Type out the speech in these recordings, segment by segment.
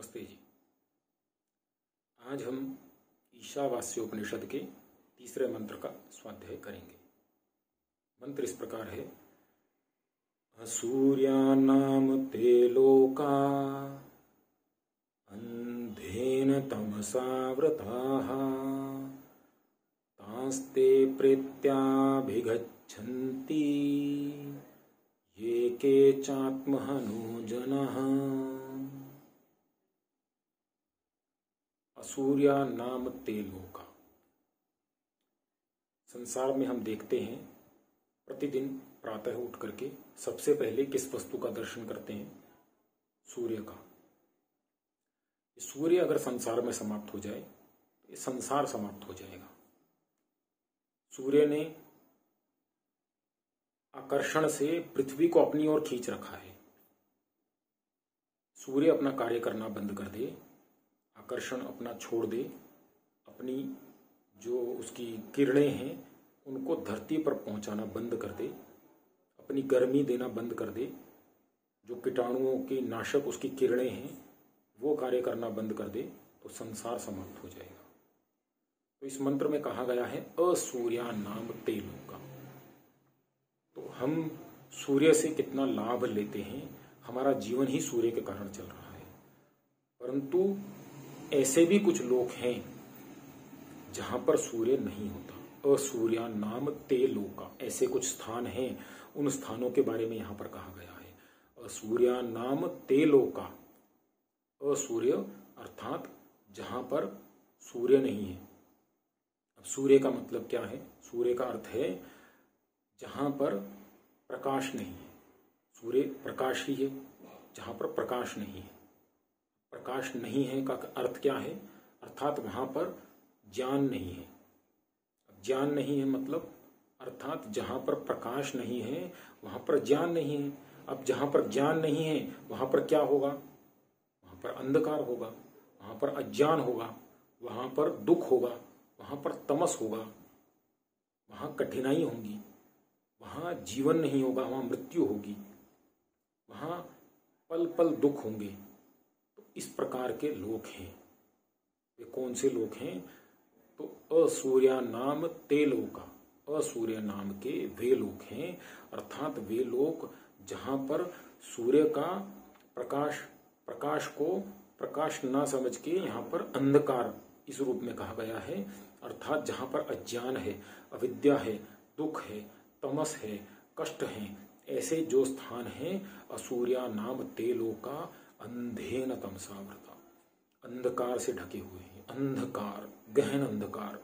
नमस्ते जी। आज हम ईशावास्योपनिषद के तीसरे मंत्र का स्वाध्याय करेंगे। मंत्र इस प्रकार है। सूर्यानाम ते लोका अंधेन तमसावृताः तांस्ते प्रेत्याभिगच्छन्ति ये के चात्महनो जनः। असूर्या नाम ते लोका। संसार में हम देखते हैं प्रतिदिन प्रातः उठ करके सबसे पहले किस वस्तु का दर्शन करते हैं? सूर्य का। सूर्य अगर संसार में समाप्त हो जाए तो ये संसार समाप्त हो जाएगा। सूर्य ने आकर्षण से पृथ्वी को अपनी ओर खींच रखा है। सूर्य अपना कार्य करना बंद कर दे, आकर्षण अपना छोड़ दे, अपनी जो उसकी किरणें हैं उनको धरती पर पहुंचाना बंद कर दे, अपनी गर्मी देना बंद कर दे, जो कीटाणुओं के नाशक उसकी किरणें हैं वो कार्य करना बंद कर दे तो संसार समाप्त हो जाएगा। तो इस मंत्र में कहा गया है असूर्या नाम ते लोका। तो हम सूर्य से कितना लाभ लेते हैं, हमारा जीवन ही सूर्य के कारण चल रहा है। परंतु ऐसे भी कुछ लोग हैं जहां पर सूर्य नहीं होता। असूर्या नाम ते लोका, ऐसे कुछ स्थान हैं, उन स्थानों के बारे में यहां पर कहा गया है। असूर्या नाम ते लोका। असूर्य अर्थात जहां पर सूर्य नहीं है। अब सूर्य का मतलब क्या है? सूर्य का अर्थ है जहां पर प्रकाश नहीं है। सूर्य प्रकाश ही है जहां पर प्रकाश नहीं है। प्रकाश नहीं है का अर्थ क्या है? अर्थात वहां पर ज्ञान नहीं है। ज्ञान नहीं है मतलब अर्थात जहां पर प्रकाश नहीं है वहां पर ज्ञान नहीं है। अब जहां पर ज्ञान नहीं है वहां पर क्या होगा? वहां पर अंधकार होगा, वहां पर अज्ञान होगा, वहां पर दुख होगा, वहां पर तमस होगा, वहां कठिनाई होंगी, वहां जीवन नहीं होगा, वहां मृत्यु होगी, वहां पल पल दुख होंगे। इस प्रकार के लोग हैं। वे कौन से लोग हैं? तो असूर्या नाम ते लोका। असूर्य नाम के वे लोग हैं, अर्थात वे लोग जहां पर सूर्य का प्रकाश को प्रकाश ना समझ के यहां पर अंधकार इस रूप में कहा गया है। अर्थात जहां पर अज्ञान है, अविद्या है, दुख है, तमस है, कष्ट है, ऐसे जो स्थान हैं असूर्या नाम ते लोका अंधेन तमसावृता, अंधकार से ढके हुए हैं। अंधकार, गहन अंधकार,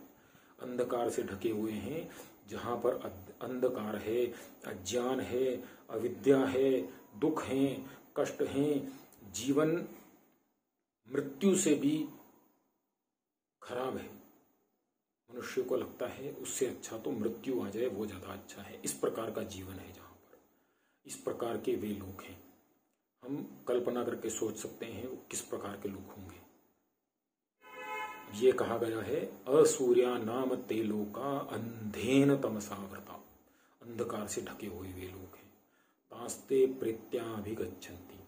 अंधकार से ढके हुए हैं। जहां पर अंधकार है, अज्ञान है, अविद्या है, दुख है, कष्ट है, जीवन मृत्यु से भी खराब है। मनुष्य को लगता है उससे अच्छा तो मृत्यु आ जाए, वो ज्यादा अच्छा है। इस प्रकार का जीवन है जहां पर। इस प्रकार के वे लोग हैं। हम कल्पना करके सोच सकते हैं वो किस प्रकार के लोग होंगे। ये कहा गया है असूर्या नाम ते लोका अंधेन तमसावृता, अंधकार से ढके हुए वे लोग हैं। तांस्ते प्रेत्याभिगच्छन्ति,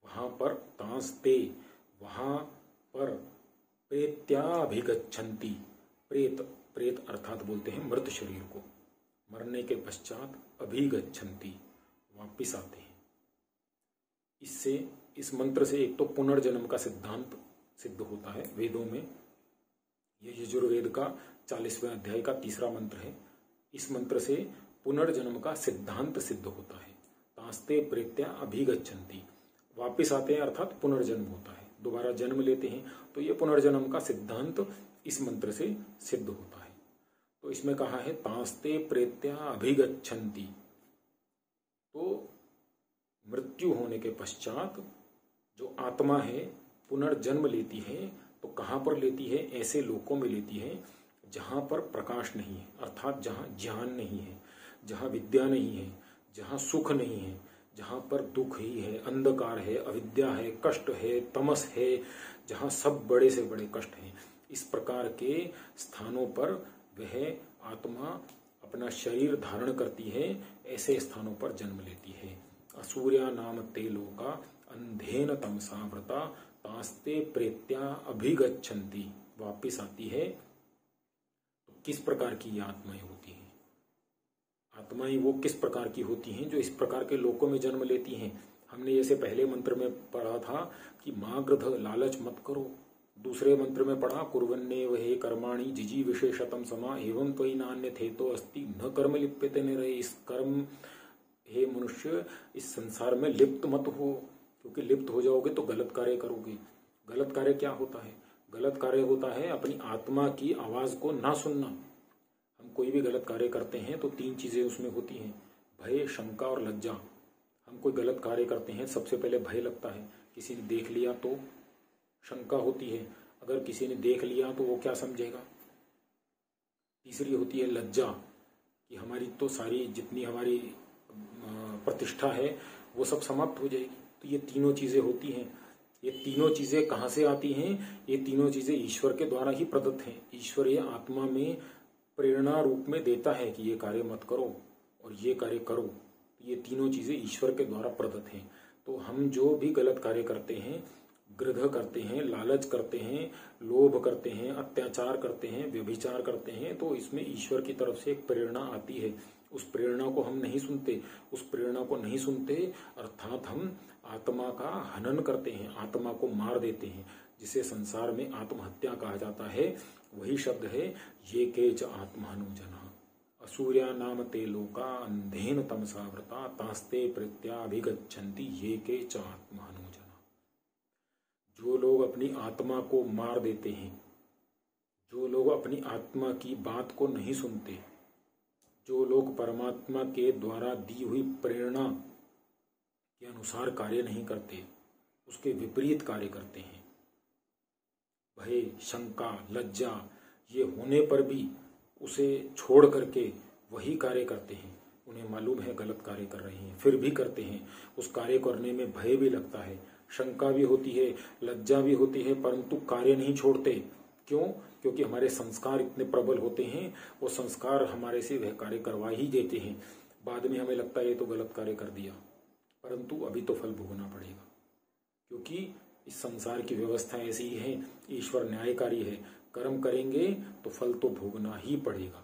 वहां पर तांस्ते, वहां पर प्रेत्याभिगच्छन्ति, प्रेत अर्थात बोलते हैं मृत शरीर को। मरने के पश्चात अभिगच्छन्ति, वापिस आते हैं। इससे, इस मंत्र से एक तो पुनर्जन्म का सिद्धांत सिद्ध होता है वेदों में। ये यजुर्वेद का 40वें अध्याय का तीसरा मंत्र है। इस मंत्र से पुनर्जन्म का सिद्धांत सिद्ध होता है। तांस्ते प्रेत्या अभिगच्छन्ति, वापिस आते हैं अर्थात पुनर्जन्म होता है, दोबारा जन्म लेते हैं। तो ये पुनर्जन्म का सिद्धांत इस मंत्र से सिद्ध होता है। तो इसमें कहा है तांस्ते प्रेत्या अभिगच्छन्ति, तो मृत्यु होने के पश्चात जो आत्मा है पुनर्जन्म लेती है, तो कहां पर लेती है? ऐसे लोकों में लेती है जहां पर प्रकाश नहीं है, अर्थात जहां ज्ञान नहीं है, जहां विद्या नहीं है, जहां सुख नहीं है, जहां पर दुख ही है, अंधकार है, अविद्या है, कष्ट है, तमस है, जहां सब बड़े से बड़े कष्ट हैं। इस प्रकार के स्थानों पर वह आत्मा अपना शरीर धारण करती है, ऐसे स्थानों पर जन्म लेती है। असूर्या नाम ते लोका अंधेन तमसा व्रता तास्ते प्रेत्या अभिगच्छन्ति। वापिस आती है। तो किस प्रकार की ये आत्माएं होती हैं? आत्माएं वो किस प्रकार की होती हैं जो इस प्रकार के लोकों में जन्म लेती हैं? हमने जैसे पहले मंत्र में पढ़ा था कि माग्रध, लालच मत करो। दूसरे मंत्र में पढ़ा कुर्वन्ने वहे कर्माणि जिजी विशेषतम समा एवं त्वयि नान्य थे तो अस्ति न कर्म लिप्यते न रहे। इस कर्म, हे मनुष्य, इस संसार में लिप्त मत हो, क्योंकि लिप्त हो जाओगे तो गलत कार्य करोगे। गलत कार्य क्या होता है? गलत कार्य होता है अपनी आत्मा की आवाज को ना सुनना। हम कोई भी गलत कार्य करते हैं तो 3 चीजें उसमें होती हैं, भय, शंका और लज्जा। हम कोई गलत कार्य करते हैं, सबसे पहले भय लगता है, किसी ने देख लिया तो शंका होती है, अगर किसी ने देख लिया तो वो क्या समझेगा। तीसरी होती है लज्जा, कि हमारी तो सारी जितनी हमारी प्रतिष्ठा है वो सब समाप्त हो जाएगी। तो ये तीनों चीजें होती हैं। ये तीनों चीजें कहाँ से आती हैं? ये तीनों चीजें ईश्वर के द्वारा ही प्रदत्त हैं। ईश्वर ये आत्मा में प्रेरणा रूप में देता है कि ये कार्य मत करो और ये कार्य करो। ये तीनों चीजें ईश्वर के द्वारा प्रदत्त हैं। तो हम जो भी गलत कार्य करते हैं, गृध करते हैं, लालच करते हैं, लोभ करते हैं, अत्याचार करते हैं, व्यभिचार करते हैं, तो इसमें ईश्वर की तरफ से एक प्रेरणा आती है। उस प्रेरणा को हम नहीं सुनते। उस प्रेरणा को नहीं सुनते अर्थात हम आत्मा का हनन करते हैं, आत्मा को मार देते हैं, जिसे संसार में आत्महत्या कहा जाता है। वही शब्द है ये केच आत्महनुजना असूर्या नाम ते लोका अंधेन तमसा व्रता तास्ते प्रत्याभिगच्छन्ति ये केच आत्महनुजना। जो लोग अपनी आत्मा को मार देते हैं, जो लोग अपनी आत्मा की बात को नहीं सुनते, जो लोग परमात्मा के द्वारा दी हुई प्रेरणा के अनुसार कार्य नहीं करते, उसके विपरीत कार्य करते हैं, भय, शंका, लज्जा ये होने पर भी उसे छोड़ करके वही कार्य करते हैं, उन्हें मालूम है गलत कार्य कर रहे हैं, फिर भी करते हैं। उस कार्य करने में भय भी लगता है, शंका भी होती है, लज्जा भी होती है, परंतु कार्य नहीं छोड़ते। क्यों? क्योंकि हमारे संस्कार इतने प्रबल होते हैं, वो संस्कार हमारे से वह कार्य करवा ही देते हैं। बाद में हमें लगता है ये तो गलत कार्य कर दिया, परंतु अभी तो फल भोगना पड़ेगा, क्योंकि इस संसार की व्यवस्था ऐसी ही है। ईश्वर न्यायकारी है, कर्म करेंगे तो फल तो भोगना ही पड़ेगा।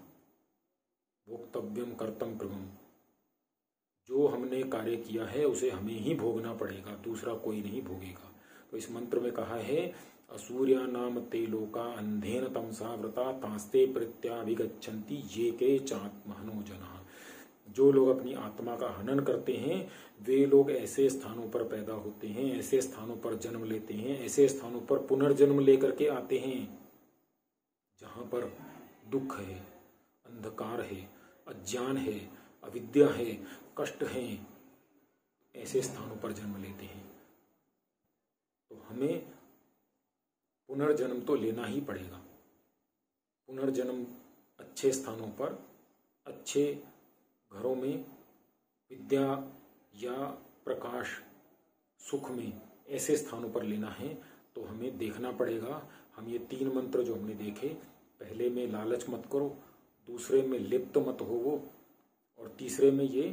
भोक्तव्यम कर्तम कृतम, जो हमने कार्य किया है उसे हमें ही भोगना पड़ेगा, दूसरा कोई नहीं भोगेगा। तो इस मंत्र में कहा है असूर्या नाम ते लोका अंधेन तमसा व्रता तास्ते प्रत्याभिगच्छन्ति ये के चात्महनो जना। जो लोग अपनी आत्मा का हनन करते हैं वे लोग ऐसे स्थानों पर पैदा होते हैं, ऐसे स्थानों पर जन्म लेते हैं, ऐसे स्थानों पर पुनर्जन्म लेकर के आते हैं जहां पर दुख है, अंधकार है, अज्ञान है, अविद्या है, कष्ट है। ऐसे स्थानों पर जन्म लेते हैं। तो हमें पुनर्जन्म तो लेना ही पड़ेगा। पुनर्जन्म अच्छे स्थानों पर, अच्छे घरों में, विद्या या प्रकाश, सुख में, ऐसे स्थानों पर लेना है। तो हमें देखना पड़ेगा। हम ये 3 मंत्र जो हमने देखे, पहले में लालच मत करो, दूसरे में लिप्त मत होवो, और तीसरे में ये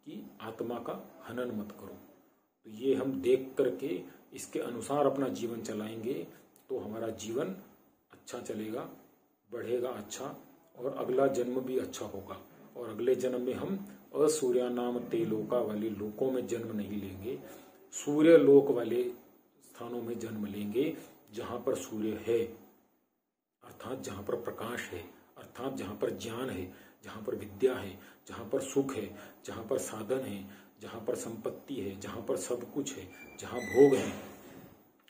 कि आत्मा का हनन मत करो। तो ये हम देख करके इसके अनुसार अपना जीवन चलाएंगे तो हमारा जीवन अच्छा चलेगा, बढ़ेगा अच्छा, और अगला जन्म भी अच्छा होगा। और अगले जन्म में हम असूर्या नाम ते लोका वाले लोकों में जन्म नहीं लेंगे, सूर्य लोक वाले स्थानों में जन्म लेंगे, जहां पर सूर्य है, अर्थात जहां पर प्रकाश है, अर्थात जहां पर ज्ञान है, जहां पर विद्या है, जहां पर सुख है, जहां पर साधन है, जहां पर संपत्ति है, जहां पर सब कुछ है, जहां भोग है।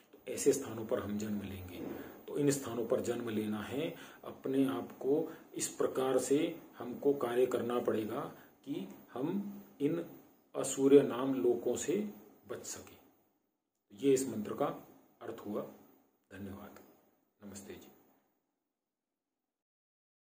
तो ऐसे स्थानों पर हम जन्म लेंगे। तो इन स्थानों पर जन्म लेना है। अपने आप को इस प्रकार से हमको कार्य करना पड़ेगा कि हम इन असूर्य नाम लोकों से बच सके। ये इस मंत्र का अर्थ हुआ। धन्यवाद। नमस्ते जी।